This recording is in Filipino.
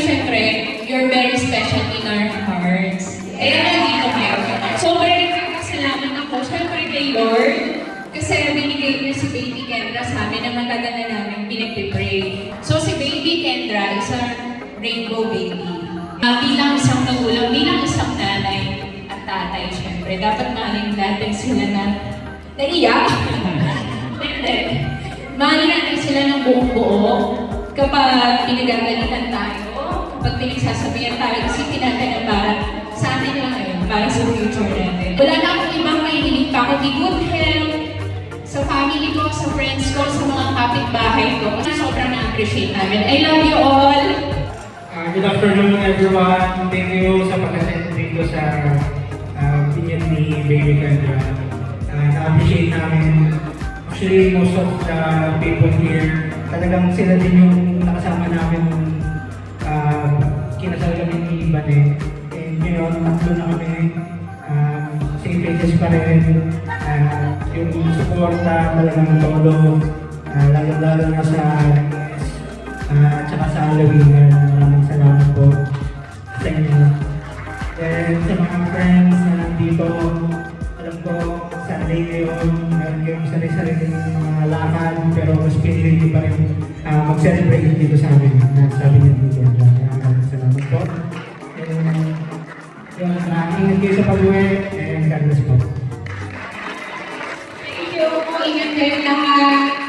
Siyempre, you're very special in our hearts. Kaya nandito kayo. Sobrang salamat ako, siyempre kay Lord. Kasi binigay niya si Baby Kendra sa amin na matagal na namin pinag-pray. So si Baby Kendra is a rainbow baby. Bilang isang magulang, bilang isang nanay at tatay, siyempre, dapat mahalin natin sila na naiyak. Mahalin natin sila ng buong buo kapag pinagagalitan tayo, kapag pinagsasabihan tayo, isipin natin na para sa atin lang ngayon, para sa future natin. Wala na akong ibang mahihiling pa, kundi good health, sa family ko, sa friends ko, sa mga kapitbahay ko. Kasi sobrang na-appreciate namin. I love you all! Good afternoon everyone. Thank you sa pag-attend dito sa opinion ni Baby Kendra. Na-appreciate namin. Actually, most of the people here, talagang sila din yung nakasama namin kinasal kami ni Bane. And yun, doon na kami same pages pa rin. Yung suporta talagang todo, lalo na sa at saka sa Halloween. Maraming salamat po sa inyo. And sa mga friends na nandito, alam ko, Sunday ngayon, meron kayong sarili-sariling mga lakad, pero mas pinili niyo pa rin mag-celebrate dito sa amin. Sabi niyo dito. Maraming salamat po. And yun, ingat kayo sa pag-uwi, and God bless po. Thank you po, ingat kayo lahat.